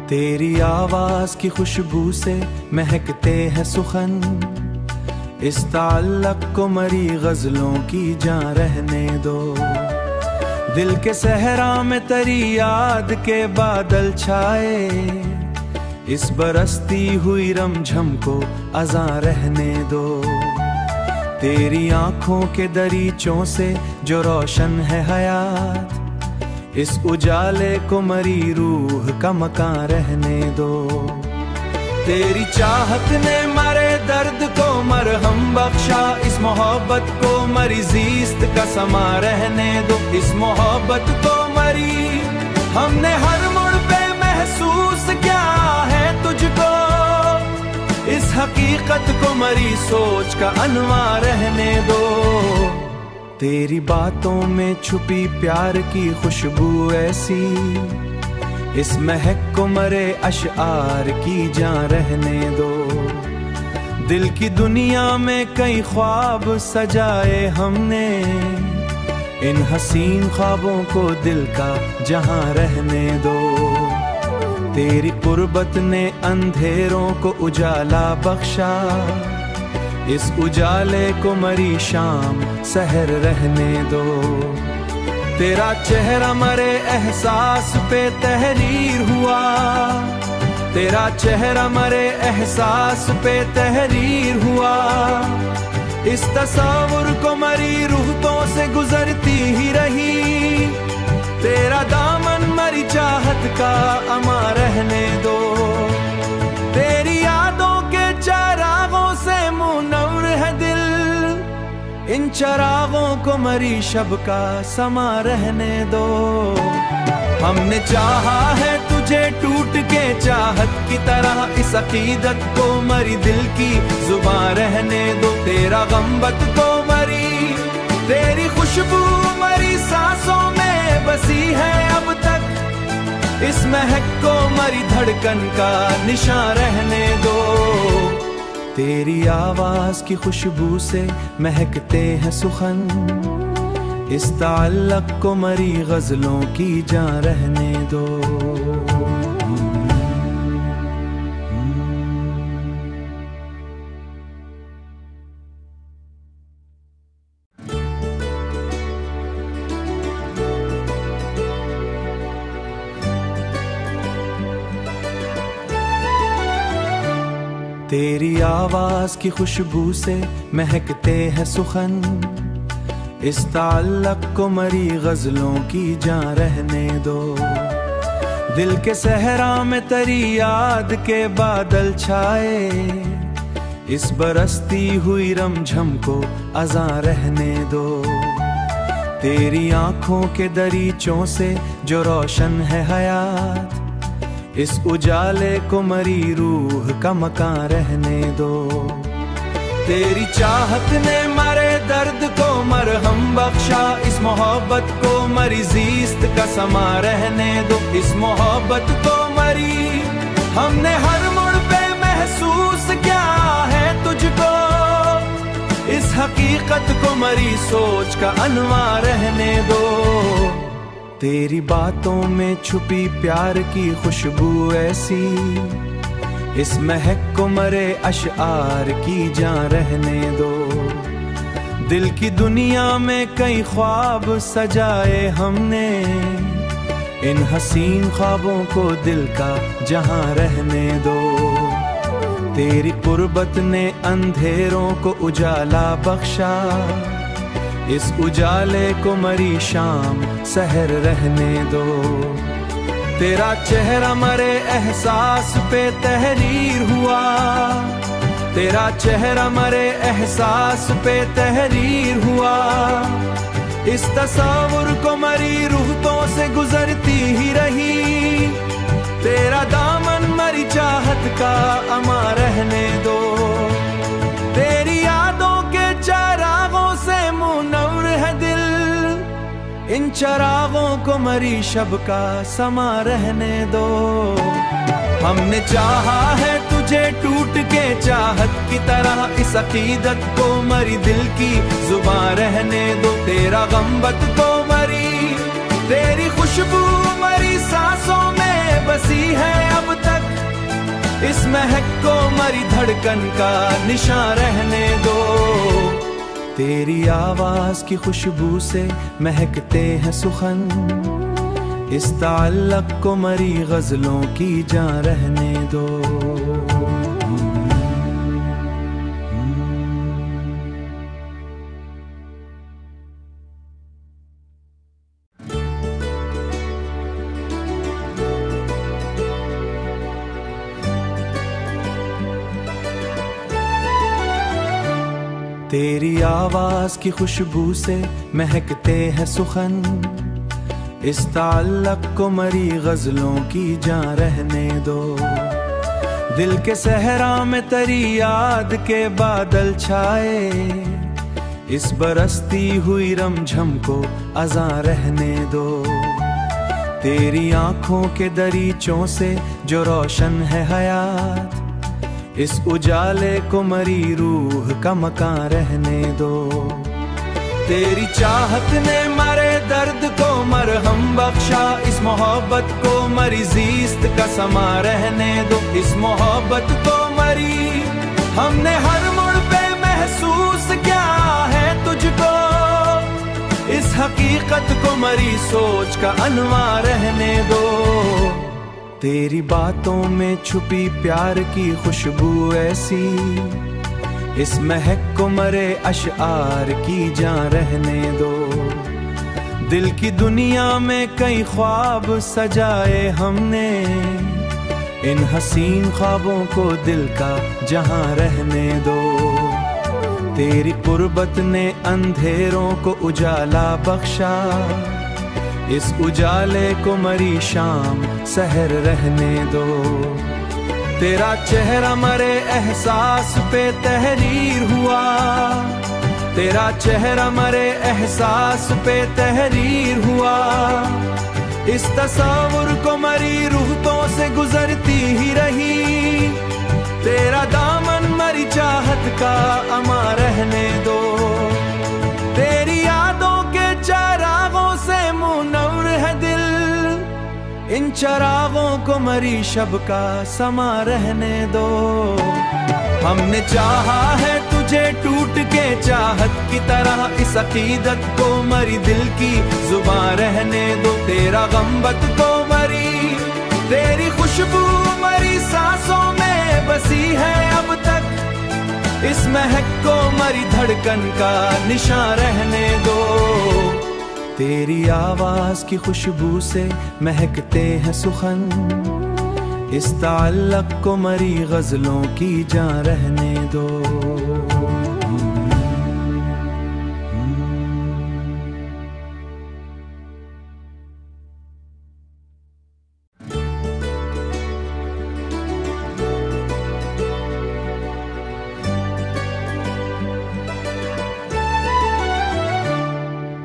तेरी आवाज की खुशबू से महकते हैं सुखन, इस ताल्लुक को मरी गजलों की जान रहने दो। दिल के सहरा में तेरी याद के बादल छाए, इस बरसती हुई रमझम को अज़ां रहने दो। तेरी आंखों के दरीचों से जो रोशन है हयात, इस उजाले को मरी रूह का मकान रहने दो। तेरी चाहत ने मरे दर्द को मरहम बख्शा, इस मोहब्बत को मरी ज़ीस्त का समा रहने दो। इस मोहब्बत को मरी हमने हर मोड़ पे महसूस किया है तुझको, इस हकीकत को मरी सोच का अनवार रहने दो। तेरी बातों में छुपी प्यार की खुशबू ऐसी, इस महक को मरे अशआर की जान रहने दो। दिल की दुनिया में कई ख्वाब सजाए हमने, इन हसीन ख्वाबों को दिल का जहां रहने दो। तेरी कुर्बत ने अंधेरों को उजाला बख्शा, इस उजाले को मरी शाम सहर रहने दो। तेरा चेहरा मरे एहसास पे तहरीर हुआ, तेरा चेहरा मरे एहसास पे तहरीर हुआ। इस तस्वुर को मरी रूहों से गुजरती ही रही, तेरा दामन मरी चाहत का अमा रहने दो। तेरी यादों के चरागों से मुनव्वर है दिल, इन चरागों को मरी शब का समा रहने दो। हमने चाहा है तुझे टूट के चाहत की तरह, इस अकीदत को मरी दिल की जुबान रहने दो। तेरा गम्बत को मरी तेरी खुशबू मरी सांसों में बसी है अब तक, इस महक को मरी धड़कन का निशान रहने दो। तेरी आवाज की खुशबू से महकते हैं सुखन, इस ताल्लुक को मरी गजलों की जान रहने दो। तेरी आवाज की खुशबू से महकते हैं सुखन, इस ताल्लुक को मरी गजलों की जान रहने दो। दिल के सहरा में तेरी याद के बादल छाए, इस बरसती हुई रमझम को अज़ां रहने दो। तेरी आंखों के दरीचों से जो रोशन है हयात, इस उजाले को मरी रूह का मकान रहने दो। तेरी चाहत ने मरे दर्द को मरहम बख्शा, इस मोहब्बत को मरी ज़ीस्त का समा रहने दो। इस मोहब्बत को मरी हमने हर मोड़ पे महसूस किया है तुझको, इस हकीकत को मरी सोच का अनवार रहने दो। तेरी बातों में छुपी प्यार की खुशबू ऐसी, इस महक को मरे अशआर की जान रहने दो। दिल की दुनिया में कई ख्वाब सजाए हमने, इन हसीन ख्वाबों को दिल का जहां रहने दो। तेरी कुर्बत ने अंधेरों को उजाला बख्शा, इस उजाले को मरी शाम सहर रहने दो। तेरा चेहरा मरे एहसास पे तहरीर हुआ, तेरा चेहरा मरे एहसास पे तहरीर हुआ। इस तस्वुर को मरी रूहों से गुजरती ही रही, तेरा दामन मरी चाहत का अमा रहने दो। तेरी यादों के चरागों से मुनव्वर है दिल, इन चरागों को मरी शब का समा रहने दो। हमने चाहा है तुझे टूट के चाहत की तरह, इस अकीदत को मरी दिल की जुबान रहने दो। तेरा गम्बत को मरी तेरी खुशबू मरी सांसों में बसी है अब तक, इस महक को मरी धड़कन का निशान रहने दो। तेरी आवाज की खुशबू से महकते हैं सुखन, इस ताल्लुक को मरी गजलों की जान रहने दो। तेरी आवाज की खुशबू से महकते हैं सुखन, इस ताल्लुक को मरी गजलों की जान रहने दो। दिल के सहरा में तेरी याद के बादल छाए, इस बरसती हुई रमझम को अज़ां रहने दो। तेरी आंखों के दरीचों से जो रोशन है हयात, इस उजाले को मरी रूह का मकान रहने दो। तेरी चाहत ने मरे दर्द को मरहम बख्शा, इस मोहब्बत को मरी ज़ीस्त का समा रहने दो। इस मोहब्बत को मरी हमने हर मोड़ पे महसूस किया है तुझको, इस हकीकत को मरी सोच का अनवार रहने दो। तेरी बातों में छुपी प्यार की खुशबू ऐसी, इस महक को मरे अशआर की जान रहने दो। दिल की दुनिया में कई ख्वाब सजाए हमने, इन हसीन ख्वाबों को दिल का जहां रहने दो। तेरी कुर्बत ने अंधेरों को उजाला बख्शा, इस उजाले को मरी शाम सहर रहने दो। तेरा चेहरा मरे एहसास पे तहरीर हुआ, तेरा चेहरा मरे एहसास पे तहरीर हुआ। इस तस्वुर को मरी रूहों से गुजरती ही रही, तेरा दामन मरी चाहत का अमा रहने दो। तेरी यादों के चरागों से मुनव्वर है दिल, इन चरागों को मरी शब का समा रहने दो। हमने चाहा है तुझे टूट के चाहत की तरह, इस अकीदत को मरी दिल की जुबान रहने दो। तेरा गम्बत को मरी तेरी खुशबू मरी सांसों में बसी है अब तक, इस महक को मरी धड़कन का निशान रहने दो। तेरी आवाज की खुशबू से महकते हैं सुखन, इस ताल्लुक को मरी गजलों की जान रहने दो।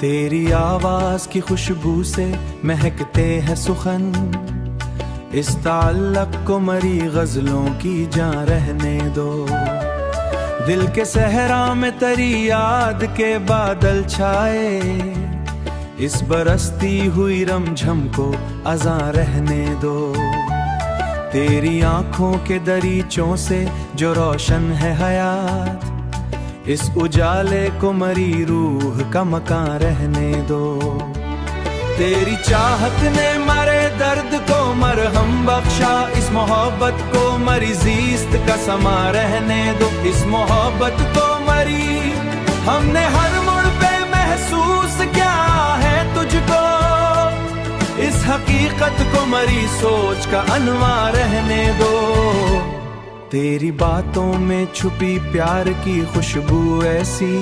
तेरी आवाज की खुशबू से महकते हैं सुखन, इस ताल्लुक को मरी गजलों की जान रहने दो। दिल के सहरा में तेरी याद के बादल छाए, इस बरसती हुई रमझम को अज़ां रहने दो। तेरी आंखों के दरीचों से जो रोशन है हयात, इस उजाले को मरी रूह का मकान रहने दो। तेरी चाहत ने मरे दर्द को मरहम बख्शा, इस मोहब्बत को मरी ज़ीस्त का समा रहने दो। इस मोहब्बत को मरी हमने हर मोड़ पे महसूस किया है तुझको, इस हकीकत को मरी सोच का अनवार रहने दो। तेरी बातों में छुपी प्यार की खुशबू ऐसी,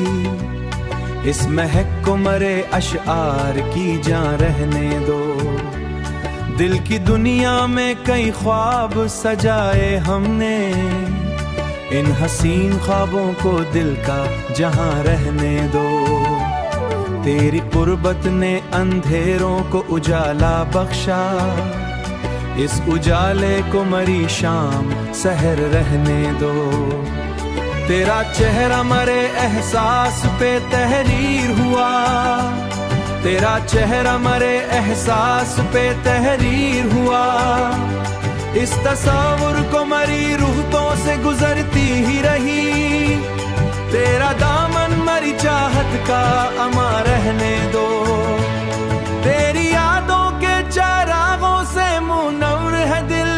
इस महक को मरे अशआर की जान रहने दो। दिल की दुनिया में कई ख्वाब सजाए हमने, इन हसीन ख्वाबों को दिल का जहां रहने दो। तेरी कुर्बत ने अंधेरों को उजाला बख्शा, इस उजाले को मरी शाम सहर रहने दो। तेरा चेहरा मरे एहसास पे तहरीर हुआ, तेरा चेहरा मरे एहसास पे तहरीर हुआ। इस तस्वुर को मरी रूहों से गुजरती ही रही। तेरा दामन मरी चाहत का अमा रहने दो। तेरी यादों के चरागों से मुनव्वर है दिल।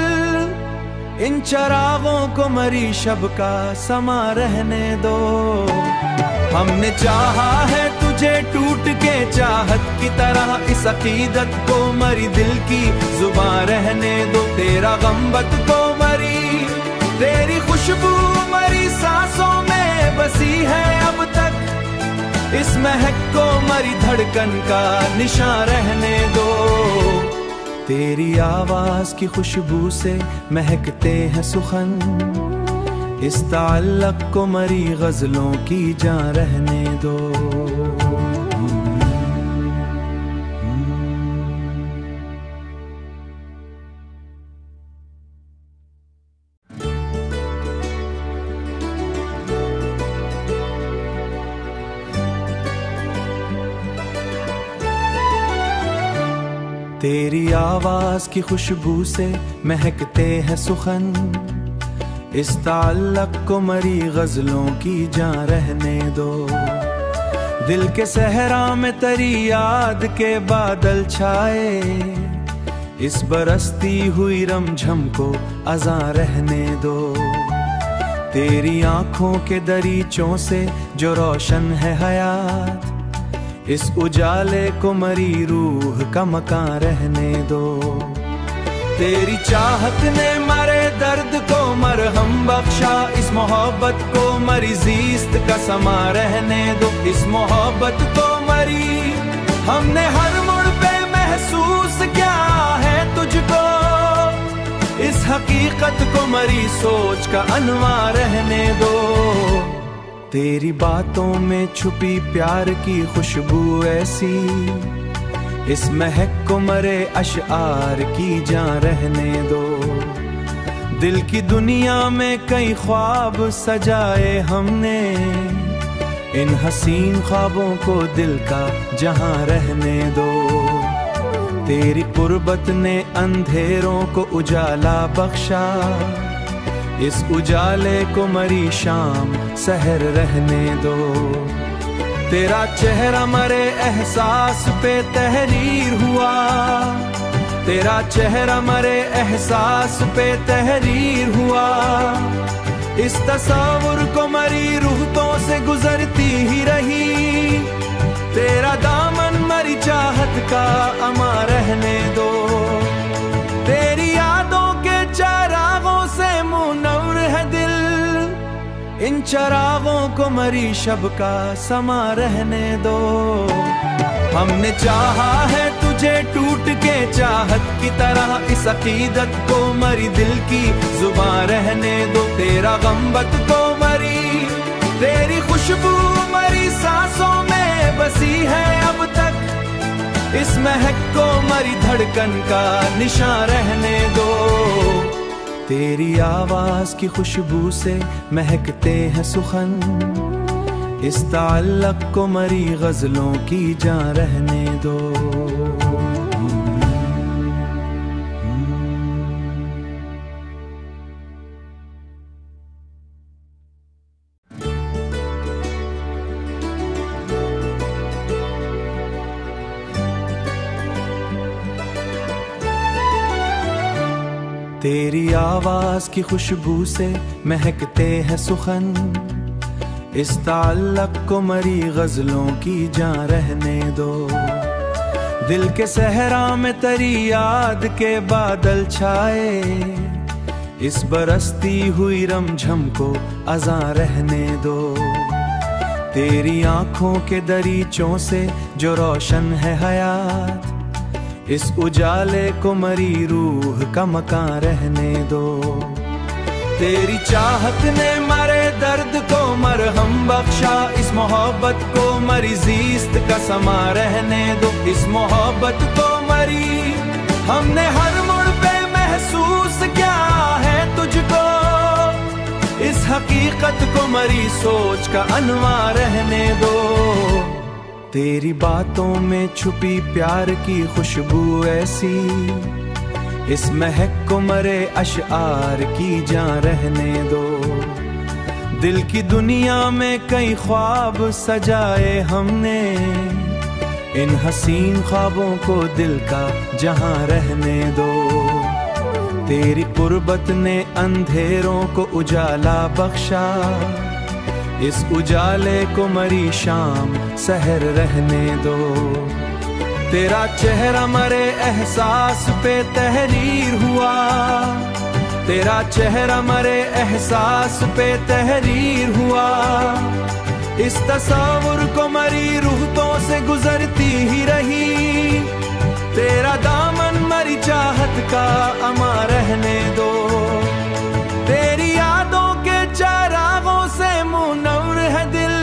इन चरागों को मरी शब का समा रहने दो। हमने चाहा है तुझे टूट के चाहत की तरह। इस अकीदत को मरी दिल की जुबान रहने दो। तेरा गम्बत को मरी तेरी खुशबू मरी सांसों में बसी है अब तक। इस महक को मरी धड़कन का निशान रहने दो। तेरी आवाज की खुशबू से महकते हैं सुखन। इस ताल्लुक को मरी गजलों की जान रहने दो। तेरी आवाज की खुशबू से महकते हैं सुखन। इस ताल्लुक को मरी गजलों की जान रहने दो। दिल के सहरा में तेरी याद के बादल छाए। इस बरसती हुई रमझम को अज़ां रहने दो। तेरी आंखों के दरीचों से जो रोशन है हयात। इस उजाले को मरी रूह का मकान रहने दो। तेरी चाहत ने मरे दर्द को मरहम बख्शा। इस मोहब्बत को मरी ज़ीस्त का समा रहने दो। इस मोहब्बत को मरी हमने हर मोड़ पे महसूस किया है तुझको। इस हकीकत को मरी सोच का अनवार रहने दो। तेरी बातों में छुपी प्यार की खुशबू ऐसी। इस महक को मरे अशआर की जान रहने दो। दिल की दुनिया में कई ख्वाब सजाए हमने। इन हसीन ख्वाबों को दिल का जहां रहने दो। तेरी कुर्बत ने अंधेरों को उजाला बख्शा। इस उजाले को मरी शाम सहर रहने दो। तेरा चेहरा मरे एहसास पे तहरीर हुआ। तेरा चेहरा मरे एहसास पे तहरीर हुआ। इस तस्वुर को मरी रूहों से गुजरती ही रही। तेरा दामन मरी चाहत का अमा रहने दो। तेरी यादों के चरागों से मुनव्वर है दिल। इन चरागों को मरी शब का समा रहने दो। हमने चाहा है तुझे टूट के चाहत की तरह। इस अकीदत को मरी दिल की जुबान रहने दो। तेरा गम्बत को मरी तेरी खुशबू मरी सांसों में बसी है अब तक। इस महक को मरी धड़कन का निशान रहने दो। तेरी आवाज की खुशबू से महकते हैं सुखन। इस ताल्लुक को मरी गजलों की जान रहने दो। तेरी आवाज की खुशबू से महकते हैं सुखन। इस ताल्लुक को मरी गजलों की जान रहने दो। दिल के सहरा में तेरी याद के बादल छाए। इस बरसती हुई रमझम को अज़ां रहने दो। तेरी आंखों के दरीचों से जो रोशन है हयात। इस उजाले को मरी रूह का मकान रहने दो। तेरी चाहत ने मरे दर्द को मरहम बख्शा। इस मोहब्बत को मरी ज़ीस्त का समा रहने दो। इस मोहब्बत को मरी हमने हर मोड़ पे महसूस किया है तुझको। इस हकीकत को मरी सोच का अनवार रहने दो। तेरी बातों में छुपी प्यार की खुशबू ऐसी, इस महक को मरे अशआर की जान रहने दो। दिल की दुनिया में कई ख्वाब सजाए हमने, इन हसीन ख्वाबों को दिल का जहां रहने दो। तेरी कुर्बत ने अंधेरों को उजाला बख्शा, इस उजाले को मरी शाम सहर रहने दो। तेरा चेहरा मरे एहसास पे तहरीर हुआ, तेरा चेहरा मरे एहसास पे तहरीर हुआ। इस तस्वुर को मरी रूहों से गुजरती ही रही, तेरा दामन मरी चाहत का अमा रहने दो। तेरी यादों के चरागों से मुनव्वर है दिल,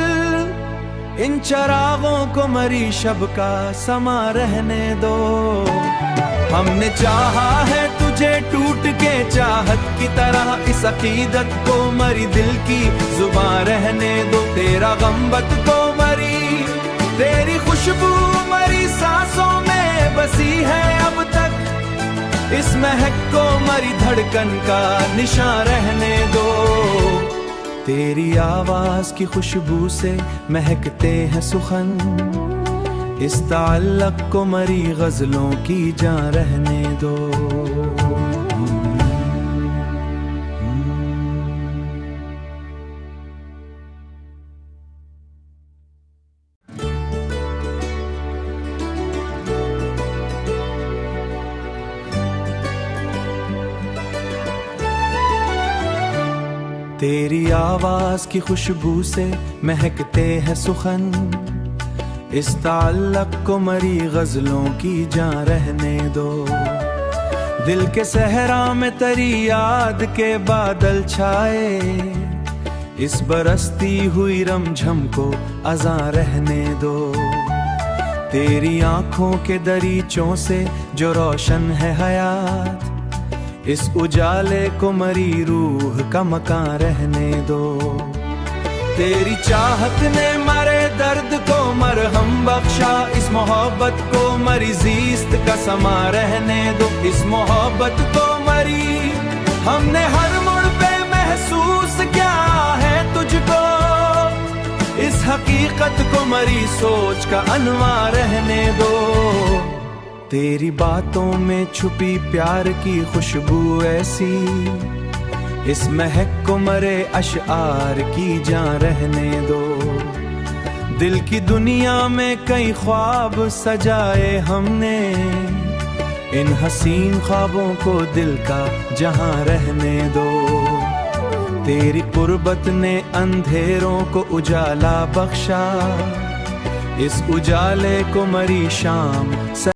इन चरागों को मरी शब का समा रहने दो। हमने चाहा है तुझे टूट के चाहत की तरह, इस अकीदत को मरी दिल की जुबान रहने दो। तेरा गम्बत को मरी, तेरी खुशबू मरी सांसों में बसी है अब तक, इस महक को मरी धड़कन का निशान रहने दो। तेरी आवाज की खुशबू से महकते हैं सुखन, इस ताल्लुक को मरी गजलों की जान रहने दो। तेरी आवाज की खुशबू से महकते हैं सुखन, इस ताल्लुक को मरी गजलों की जान रहने दो। दिल के सहरा में तेरी याद के बादल छाए, इस बरसती हुई रमझम को अज़ां रहने दो। तेरी आंखों के दरीचों से जो रोशन है हयात, इस उजाले को मरी रूह का मकान रहने दो। तेरी चाहत ने मरे दर्द को मरहम बख्शा, इस मोहब्बत को मरी जीस्त का समा रहने दो। इस मोहब्बत को मरी हमने हर मोड़ पे महसूस किया है तुझको, इस हकीकत को मरी सोच का अनवार रहने दो। तेरी बातों में छुपी प्यार की खुशबू ऐसी, इस महक को मरे अशआर की जान रहने दो। दिल की दुनिया में कई ख्वाब सजाए हमने, इन हसीन ख्वाबों को दिल का जहां रहने दो। तेरी कुर्बत ने अंधेरों को उजाला बख्शा, इस उजाले को मरी शाम